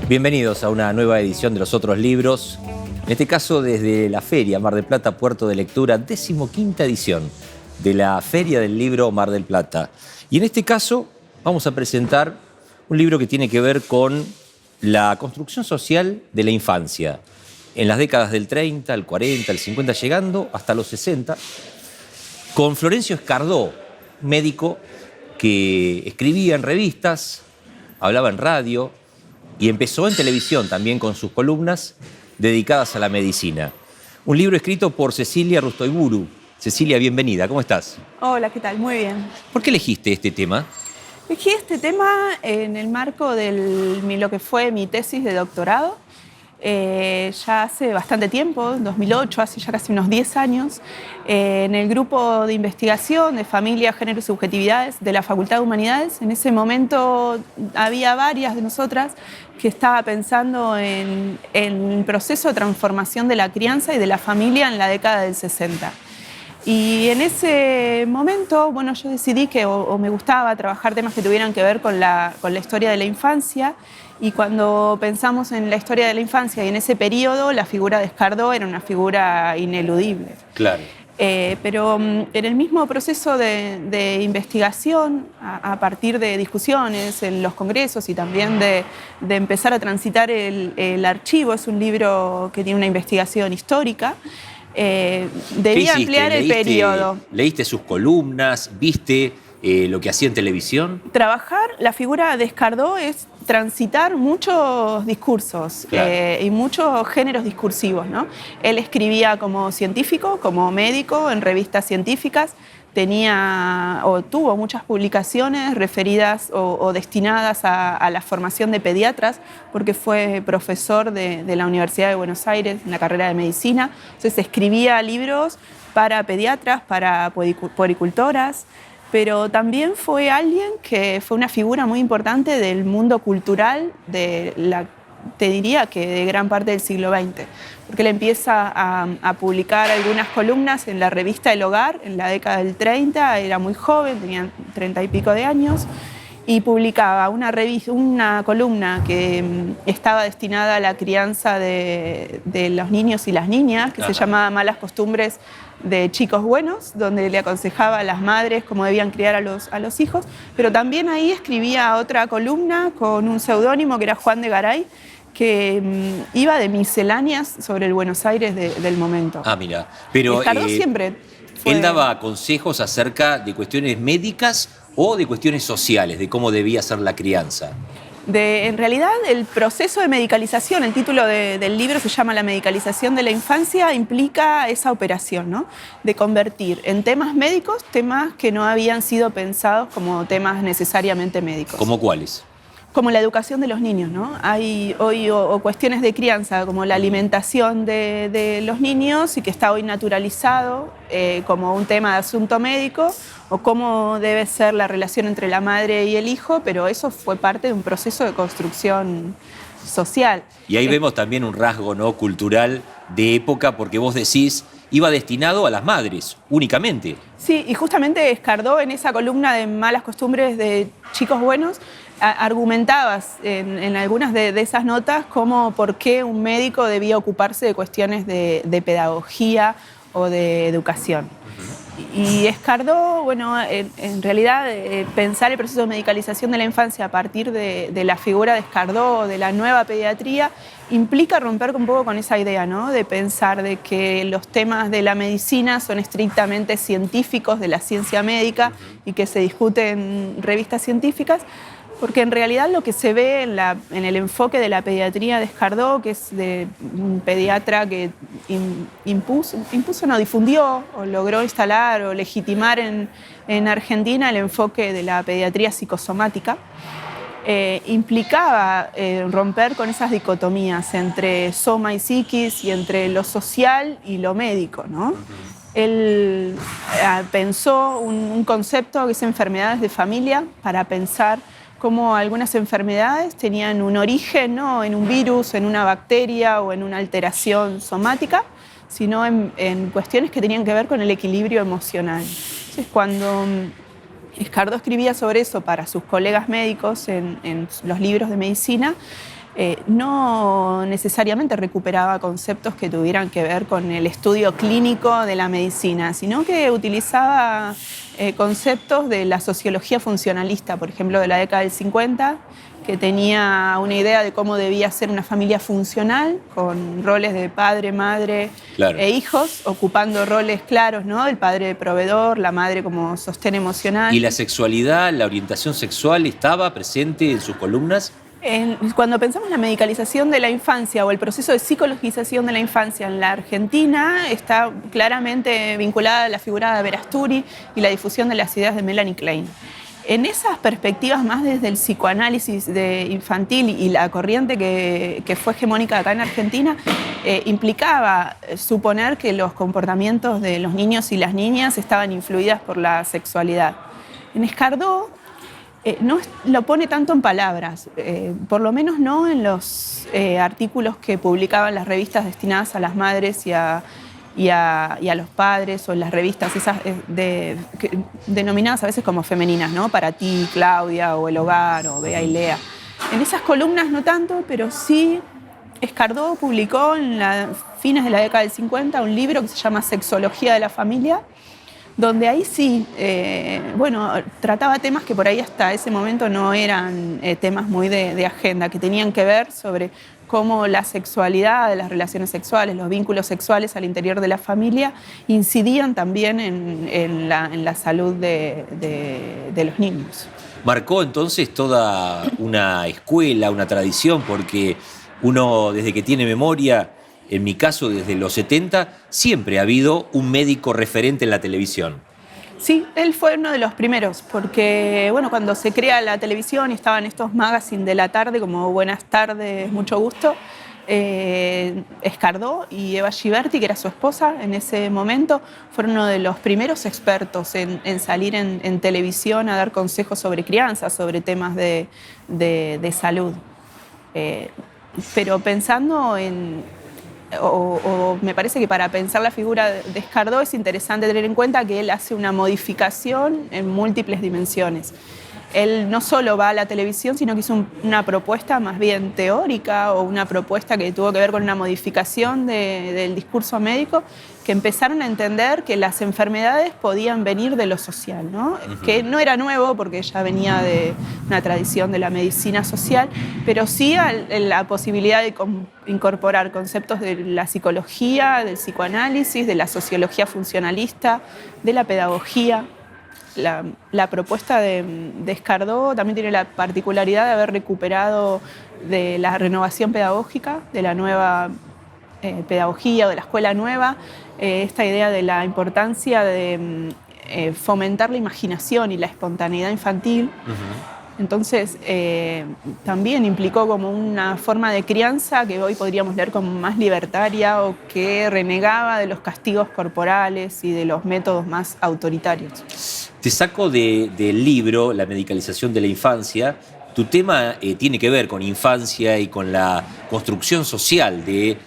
Bienvenidos a una nueva edición de Los Otros Libros, en este caso desde la Feria Mar del Plata, Puerto de Lectura, 15ª edición de la Feria del Libro Mar del Plata. Y en este caso vamos a presentar un libro que tiene que ver con la construcción social de la infancia, en las décadas del 30, el 40, el 50, llegando hasta los 60, con Florencio Escardó, médico que escribía en revistas, hablaba en radio, y empezó en televisión también con sus columnas dedicadas a la medicina. Un libro escrito por Cecilia Rustoiburu. Cecilia, bienvenida, ¿cómo estás? Hola, ¿qué tal? Muy bien. ¿Por qué elegiste este tema? Elegí este tema en el marco de lo que fue mi tesis de doctorado. Ya hace bastante tiempo, en 2008, hace ya casi unos 10 años, en el grupo de investigación de Familia, Género y Subjetividades de la Facultad de Humanidades. En ese momento había varias de nosotras que estaba pensando en el proceso de transformación de la crianza y de la familia en la década del 60. Y en ese momento, bueno, yo decidí que o me gustaba trabajar temas que tuvieran que ver con la historia de la infancia. Y cuando pensamos en la historia de la infancia y en ese periodo, la figura de Escardó era una figura ineludible. Claro. Pero en el mismo proceso de investigación, a partir de discusiones en los congresos y también de empezar a transitar el archivo, es un libro que tiene una investigación histórica, debía ampliar el periodo. ¿Leíste sus columnas? ¿Viste lo que hacía en televisión? Trabajar la figura de Escardó es transitar muchos discursos, claro, y muchos géneros discursivos, ¿no? Él escribía como científico, como médico, en revistas científicas, tuvo muchas publicaciones referidas o destinadas a la formación de pediatras, porque fue profesor de la Universidad de Buenos Aires en la carrera de medicina. Entonces escribía libros para pediatras, para puericultoras, pero también fue alguien que fue una figura muy importante del mundo cultural te diría que de gran parte del siglo XX, porque él empieza a publicar algunas columnas en la revista El Hogar en la década del 30, era muy joven, tenía 30 y pico de años, y publicaba una columna que estaba destinada a la crianza de los niños y las niñas, que se llamaba Malas Costumbres de Chicos Buenos, donde le aconsejaba a las madres cómo debían criar a los hijos, pero también ahí escribía otra columna con un seudónimo que era Juan de Garay, que iba de misceláneas sobre el Buenos Aires del momento. Ah, mira, pero Escardó siempre fue... ¿Él daba consejos acerca de cuestiones médicas o de cuestiones sociales, de cómo debía ser la crianza? En realidad, el proceso de medicalización, el título del libro se llama La medicalización de la infancia, implica esa operación, ¿no? De convertir en temas médicos temas que no habían sido pensados como temas necesariamente médicos. ¿Cómo cuáles? Como la educación de los niños, ¿no? Hay hoy o cuestiones de crianza, como la alimentación de los niños y que está hoy naturalizado como un tema de asunto médico, o cómo debe ser la relación entre la madre y el hijo, pero eso fue parte de un proceso de construcción social. Y ahí vemos también un rasgo, ¿no?, cultural de época, porque vos decís, iba destinado a las madres, únicamente. Sí, y justamente Escardó en esa columna de Malas Costumbres de Chicos Buenos argumentabas en algunas de esas notas como por qué un médico debía ocuparse de cuestiones de pedagogía o de educación. Y Escardó, bueno, en realidad pensar el proceso de medicalización de la infancia a partir de la figura de Escardó, de la nueva pediatría, implica romper un poco con esa idea, ¿no?, de pensar de que los temas de la medicina son estrictamente científicos, de la ciencia médica, y que se discuten en revistas científicas, porque en realidad lo que se ve en el enfoque de la pediatría de Escardó, que es de un pediatra que difundió o logró instalar o legitimar en Argentina el enfoque de la pediatría psicosomática, implicaba romper con esas dicotomías entre soma y psiquis y entre lo social y lo médico, ¿no? Él pensó un concepto que es enfermedades de familia para pensar cómo algunas enfermedades tenían un origen no en un virus, en una bacteria o en una alteración somática, sino en cuestiones que tenían que ver con el equilibrio emocional. Entonces, cuando Escardó escribía sobre eso para sus colegas médicos en los libros de medicina, no necesariamente recuperaba conceptos que tuvieran que ver con el estudio clínico de la medicina, sino que utilizaba conceptos de la sociología funcionalista, por ejemplo, de la década del 50, que tenía una idea de cómo debía ser una familia funcional, con roles de padre, madre e hijos, ocupando roles claros, ¿no? El padre de proveedor, la madre como sostén emocional. ¿Y la sexualidad, la orientación sexual estaba presente en sus columnas? Cuando pensamos en la medicalización de la infancia o el proceso de psicologización de la infancia en la Argentina, está claramente vinculada a la figura de Verasturi y la difusión de las ideas de Melanie Klein. En esas perspectivas más desde el psicoanálisis infantil y la corriente que fue hegemónica acá en Argentina, implicaba suponer que los comportamientos de los niños y las niñas estaban influidas por la sexualidad. En Escardó no lo pone tanto en palabras, por lo menos no en los artículos que publicaban las revistas destinadas a las madres y a los padres, o en las revistas esas denominadas a veces como femeninas, ¿no? Para ti, Claudia, o El Hogar, o Bea y Lea. En esas columnas no tanto, pero sí Escardó publicó en fines de la década del 50 un libro que se llama Sexología de la Familia, donde ahí sí, trataba temas que por ahí hasta ese momento no eran temas muy de agenda, que tenían que ver sobre cómo la sexualidad, las relaciones sexuales, los vínculos sexuales al interior de la familia incidían también en la salud de los niños. Marcó entonces toda una escuela, una tradición, porque uno desde que tiene memoria, en mi caso desde los 70, siempre ha habido un médico referente en la televisión. Sí, él fue uno de los primeros, porque cuando se crea la televisión y estaban estos magazines de la tarde como Buenas tardes, mucho gusto, Escardó y Eva Giberti, que era su esposa en ese momento, fueron uno de los primeros expertos en salir en televisión a dar consejos sobre crianza, sobre temas de salud. Pero pensando me parece que para pensar la figura de Escardó es interesante tener en cuenta que él hace una modificación en múltiples dimensiones. Él no solo va a la televisión, sino que hizo una propuesta más bien teórica, o una propuesta que tuvo que ver con una modificación del discurso médico, que empezaron a entender que las enfermedades podían venir de lo social, ¿no? Que no era nuevo porque ya venía de una tradición de la medicina social, pero sí la posibilidad de incorporar conceptos de la psicología, del psicoanálisis, de la sociología funcionalista, de la pedagogía. La propuesta de Escardó también tiene la particularidad de haber recuperado de la renovación pedagógica, de la nueva pedagogía o de la escuela nueva, esta idea de la importancia de fomentar la imaginación y la espontaneidad infantil. Entonces, también implicó como una forma de crianza que hoy podríamos leer como más libertaria, o que renegaba de los castigos corporales y de los métodos más autoritarios. Te saco del libro La medicalización de la infancia. Tu tema tiene que ver con infancia y con la construcción social de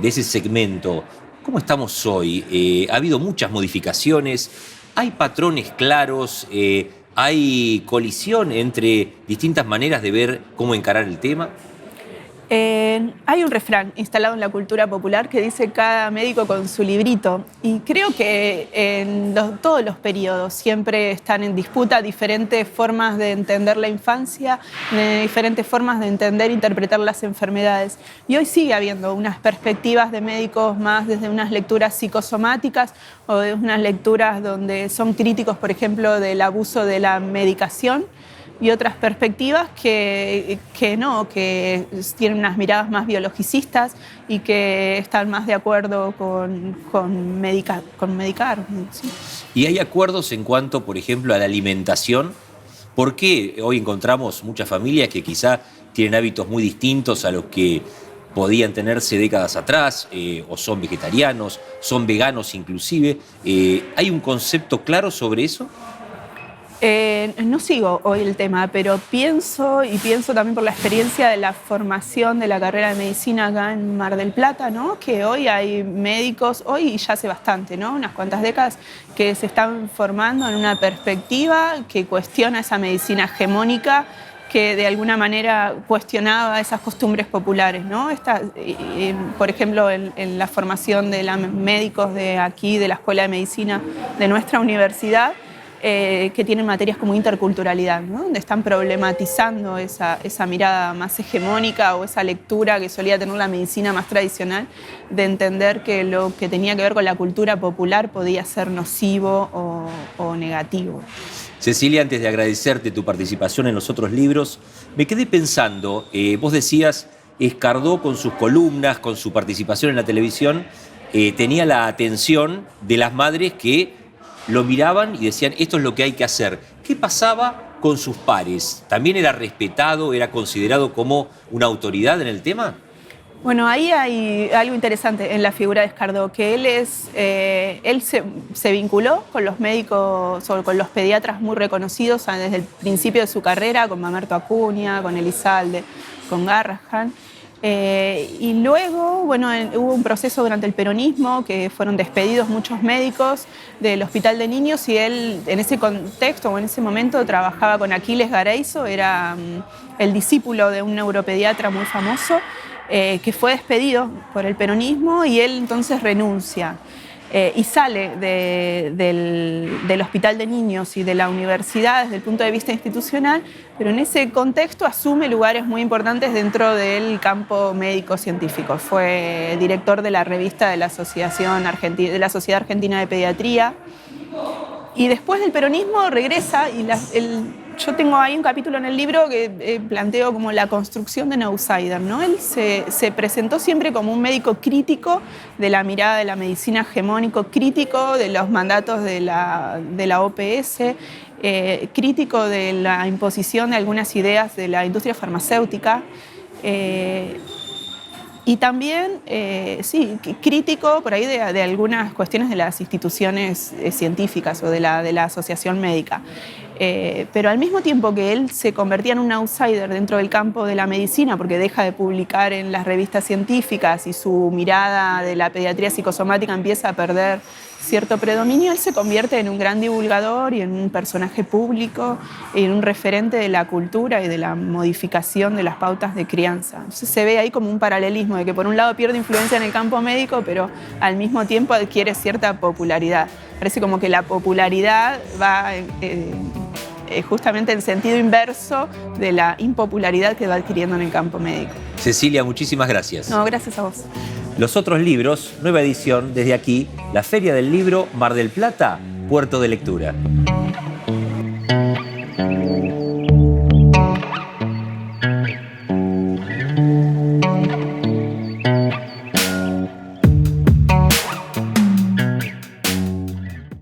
ese segmento. ¿Cómo estamos hoy? Ha habido muchas modificaciones, hay patrones claros, ¿hay colisión entre distintas maneras de ver cómo encarar el tema? Hay un refrán instalado en la cultura popular que dice cada médico con su librito, y creo que en todos los periodos siempre están en disputa diferentes formas de entender la infancia, diferentes formas de entender e interpretar las enfermedades, y hoy sigue habiendo unas perspectivas de médicos más desde unas lecturas psicosomáticas, o de unas lecturas donde son críticos, por ejemplo, del abuso de la medicación, y otras perspectivas que tienen unas miradas más biologicistas y que están más de acuerdo con medicar. ¿Sí? ¿Y hay acuerdos en cuanto, por ejemplo, a la alimentación? ¿Por qué hoy encontramos muchas familias que quizá tienen hábitos muy distintos a los que podían tenerse décadas atrás, o son vegetarianos, son veganos inclusive? ¿Hay un concepto claro sobre eso? No sigo hoy el tema, pero pienso también por la experiencia de la formación de la carrera de medicina acá en Mar del Plata, ¿no? Que hoy hay médicos, hoy y ya hace bastante, ¿no? Unas cuantas décadas, que se están formando en una perspectiva que cuestiona esa medicina hegemónica, que de alguna manera cuestionaba esas costumbres populares, ¿no? Por ejemplo, en la formación de médicos de aquí, de la Escuela de Medicina de nuestra universidad, que tienen materias como interculturalidad, ¿no? Donde están problematizando esa mirada más hegemónica o esa lectura que solía tener la medicina más tradicional, de entender que lo que tenía que ver con la cultura popular podía ser nocivo o negativo. Cecilia, antes de agradecerte tu participación en los otros libros, me quedé pensando, vos decías, Escardó con sus columnas, con su participación en la televisión, tenía la atención de las madres que lo miraban y decían, esto es lo que hay que hacer. ¿Qué pasaba con sus pares? ¿También era respetado, era considerado como una autoridad en el tema? Bueno, ahí hay algo interesante en la figura de Escardó, que él se vinculó con los médicos o con los pediatras muy reconocidos desde el principio de su carrera, con Mamerto Acuña, con Elizalde, con Garrahan. Y luego, bueno, hubo un proceso durante el peronismo que fueron despedidos muchos médicos del Hospital de Niños y él en ese contexto o en ese momento trabajaba con Aquiles Gareizo, era el discípulo de un neuropediatra muy famoso que fue despedido por el peronismo y él entonces renuncia. Y sale del Hospital de Niños y de la universidad desde el punto de vista institucional, pero en ese contexto asume lugares muy importantes dentro del campo médico-científico. Fue director de la revista de la Sociedad Argentina de Pediatría. Y después del peronismo regresa y yo tengo ahí un capítulo en el libro que planteo como la construcción de un outsider, ¿no? Él se presentó siempre como un médico crítico de la mirada de la medicina hegemónico, crítico de los mandatos de la OPS, crítico de la imposición de algunas ideas de la industria farmacéutica. Y también, crítico por ahí de algunas cuestiones de las instituciones científicas o de la asociación médica. Pero al mismo tiempo que él se convertía en un outsider dentro del campo de la medicina, porque deja de publicar en las revistas científicas y su mirada de la pediatría psicosomática empieza a perder cierto predominio, él se convierte en un gran divulgador y en un personaje público, en un referente de la cultura y de la modificación de las pautas de crianza. Entonces se ve ahí como un paralelismo de que por un lado pierde influencia en el campo médico, pero al mismo tiempo adquiere cierta popularidad. Parece como que la popularidad va justamente en sentido inverso de la impopularidad que va adquiriendo en el campo médico. Cecilia, muchísimas gracias. No, gracias a vos. Los otros libros, nueva edición, desde aquí, la Feria del Libro Mar del Plata, Puerto de Lectura.